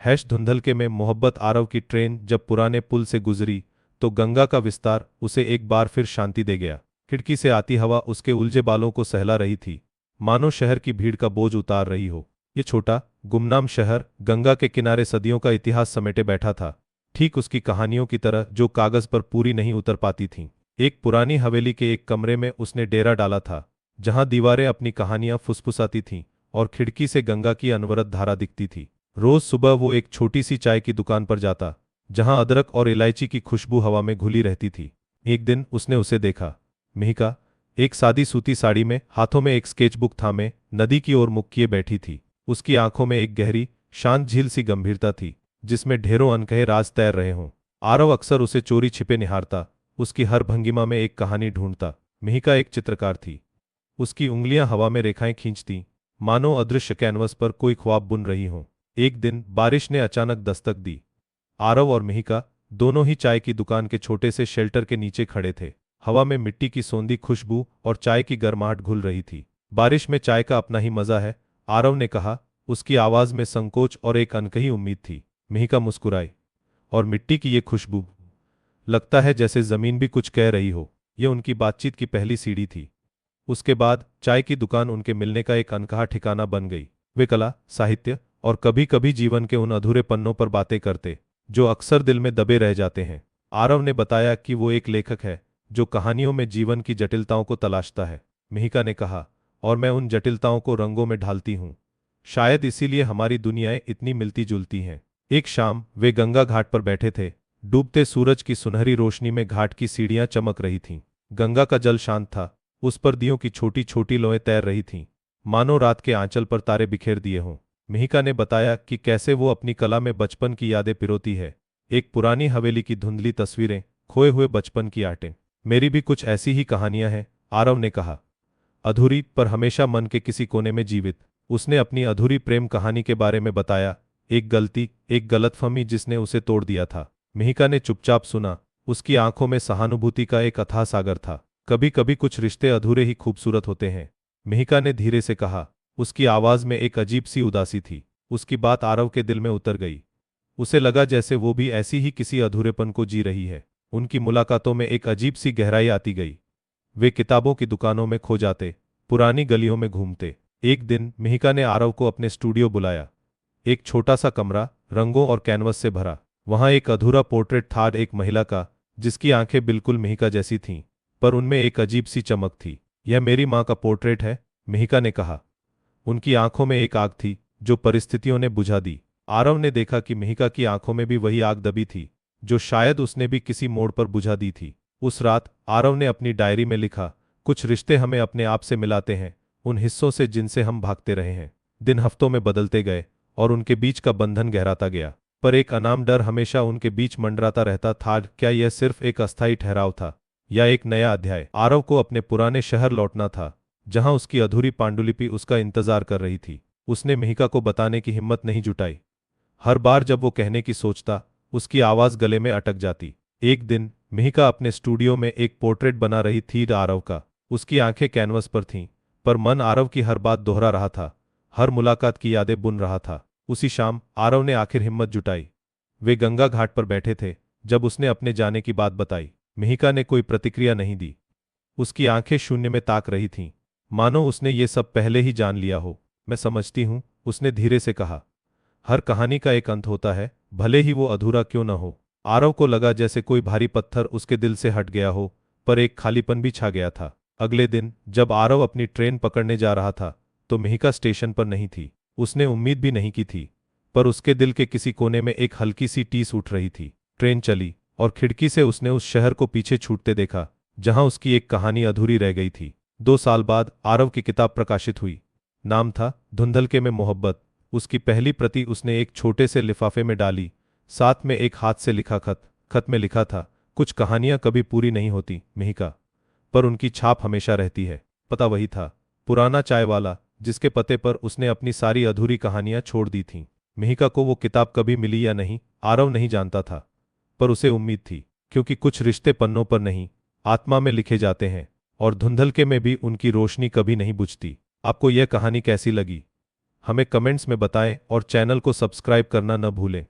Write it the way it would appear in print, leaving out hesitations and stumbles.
धुंधलके में मोहब्बत। आरव की ट्रेन जब पुराने पुल से गुजरी तो गंगा का विस्तार उसे एक बार फिर शांति दे गया। खिड़की से आती हवा उसके उलझे बालों को सहला रही थी, मानो शहर की भीड़ का बोझ उतार रही हो। ये छोटा गुमनाम शहर गंगा के किनारे सदियों का इतिहास समेटे बैठा था, ठीक उसकी कहानियों की तरह जो कागज पर पूरी नहीं उतर पाती थीं। एक पुरानी हवेली के एक कमरे में उसने डेरा डाला था, जहां दीवारें अपनी कहानियां फुसफुसाती थीं और खिड़की से गंगा की अनवरत धारा दिखती थी। रोज सुबह वो एक छोटी सी चाय की दुकान पर जाता, जहां अदरक और इलायची की खुशबू हवा में घुली रहती थी। एक दिन उसने उसे देखा, मिहिका, एक सादी सूती साड़ी में, हाथों में एक स्केचबुक थामे, नदी की ओर मुख किए बैठी थी। उसकी आंखों में एक गहरी शांत झील सी गंभीरता थी, जिसमें ढेरों अनकहे राज तैर रहे हों। आरव अक्सर उसे चोरी छिपे निहारता, उसकी हर भंगिमा में एक कहानी ढूंढता। मिहिका एक चित्रकार थी, उसकी उंगलियां हवा में रेखाएं खींचती, मानो अदृश्य कैनवस पर कोई ख्वाब बुन रही हों। एक दिन बारिश ने अचानक दस्तक दी। आरव और मिहिका दोनों ही चाय की दुकान के छोटे से शेल्टर के नीचे खड़े थे। हवा में मिट्टी की सोंधी खुशबू और चाय की गर्माहट घुल रही थी। बारिश में चाय का अपना ही मजा है, आरव ने कहा। उसकी आवाज में संकोच और एक अनकही उम्मीद थी। मिहिका मुस्कुराई। और मिट्टी की ये खुशबू, लगता है जैसे जमीन भी कुछ कह रही हो। यह उनकी बातचीत की पहली सीढ़ी थी। उसके बाद चाय की दुकान उनके मिलने का एक अनकहा ठिकाना बन गई। वे कला, साहित्य और कभी कभी जीवन के उन अधूरे पन्नों पर बातें करते जो अक्सर दिल में दबे रह जाते हैं। आरव ने बताया कि वो एक लेखक है जो कहानियों में जीवन की जटिलताओं को तलाशता है। मिहिका ने कहा, और मैं उन जटिलताओं को रंगों में ढालती हूँ। शायद इसीलिए हमारी दुनियाएं इतनी मिलती जुलती हैं। एक शाम वे गंगा घाट पर बैठे थे। डूबते सूरज की सुनहरी रोशनी में घाट की सीढ़ियां चमक रही थीं। गंगा का जल शांत था, उस पर दियों की छोटी छोटी लोएं तैर रही थीं, मानो रात के आंचल पर तारे बिखेर दिए हों। मिहिका ने बताया कि कैसे वो अपनी कला में बचपन की यादें पिरोती है। एक पुरानी हवेली की धुंधली तस्वीरें, खोए हुए बचपन की आटें। मेरी भी कुछ ऐसी ही कहानियां हैं, आरव ने कहा। अधूरी, पर हमेशा मन के किसी कोने में जीवित। उसने अपनी अधूरी प्रेम कहानी के बारे में बताया, एक गलती, एक गलतफहमी जिसने उसे तोड़ दिया था। मिहिका ने चुपचाप सुना। उसकी आंखों में सहानुभूति का एक अथाह सागर था। कभी कभी कुछ रिश्ते अधूरे ही खूबसूरत होते हैं, मिहिका ने धीरे से कहा। उसकी आवाज में एक अजीब सी उदासी थी। उसकी बात आरव के दिल में उतर गई। उसे लगा जैसे वो भी ऐसी ही किसी अधूरेपन को जी रही है। उनकी मुलाकातों में एक अजीब सी गहराई आती गई। वे किताबों की दुकानों में खो जाते, पुरानी गलियों में घूमते। एक दिन मिहिका ने आरव को अपने स्टूडियो बुलाया। एक छोटा सा कमरा, रंगों और कैनवस से भरा। वहां एक अधूरा पोर्ट्रेट था, एक महिला का, जिसकी आंखें बिल्कुल मिहिका जैसी थीं, पर उनमें एक अजीब सी चमक थी। यह मेरी मां का पोर्ट्रेट है, मिहिका ने कहा। उनकी आंखों में एक आग थी जो परिस्थितियों ने बुझा दी। आरव ने देखा कि मिहिका की आंखों में भी वही आग दबी थी जो शायद उसने भी किसी मोड़ पर बुझा दी थी। उस रात आरव ने अपनी डायरी में लिखा, कुछ रिश्ते हमें अपने आप से मिलाते हैं, उन हिस्सों से जिनसे हम भागते रहे हैं। दिन हफ्तों में बदलते गए और उनके बीच का बंधन गहराता गया, पर एक अनाम डर हमेशा उनके बीच मंडराता रहता था। क्या यह सिर्फ एक अस्थायी ठहराव था या एक नया अध्याय? आरव को अपने पुराने शहर लौटना था, जहां उसकी अधूरी पांडुलिपि उसका इंतजार कर रही थी। उसने मिहिका को बताने की हिम्मत नहीं जुटाई। हर बार जब वो कहने की सोचता, उसकी आवाज गले में अटक जाती। एक दिन मिहिका अपने स्टूडियो में एक पोर्ट्रेट बना रही थी आरव का। उसकी आंखें कैनवस पर थीं, पर मन आरव की हर बात दोहरा रहा था, हर मुलाकात की यादें बुन रहा था। उसी शाम आरव ने आखिर हिम्मत जुटाई। वे गंगा घाट पर बैठे थे जब उसने अपने जाने की बात बताई। मिहिका ने कोई प्रतिक्रिया नहीं दी। उसकी आंखें शून्य में ताक रही थीं, मानो उसने ये सब पहले ही जान लिया हो। मैं समझती हूँ, उसने धीरे से कहा। हर कहानी का एक अंत होता है, भले ही वो अधूरा क्यों न हो। आरव को लगा जैसे कोई भारी पत्थर उसके दिल से हट गया हो, पर एक खालीपन भी छा गया था। अगले दिन जब आरव अपनी ट्रेन पकड़ने जा रहा था, तो मिहिका स्टेशन पर नहीं थी। उसने उम्मीद भी नहीं की थी, पर उसके दिल के किसी कोने में एक हल्की सी टीस उठ रही थी। ट्रेन चली और खिड़की से उसने उस शहर को पीछे छूटते देखा, जहां उसकी एक कहानी अधूरी रह गई थी। 2 साल बाद आरव की किताब प्रकाशित हुई। नाम था धुंधलके में मोहब्बत। उसकी पहली प्रति उसने एक छोटे से लिफाफे में डाली, साथ में एक हाथ से लिखा खत। खत में लिखा था, कुछ कहानियां कभी पूरी नहीं होती मिहिका, पर उनकी छाप हमेशा रहती है। पता वही था, पुराना चाय वाला, जिसके पते पर उसने अपनी सारी अधूरी कहानियां छोड़ दी थीं। मिहिका को वो किताब कभी मिली या नहीं, आरव नहीं जानता था, पर उसे उम्मीद थी, क्योंकि कुछ रिश्ते पन्नों पर नहीं, आत्मा में लिखे जाते हैं, और धुंधलके में भी उनकी रोशनी कभी नहीं बुझती। आपको यह कहानी कैसी लगी? हमें कमेंट्स में बताएं और चैनल को सब्सक्राइब करना न भूलें।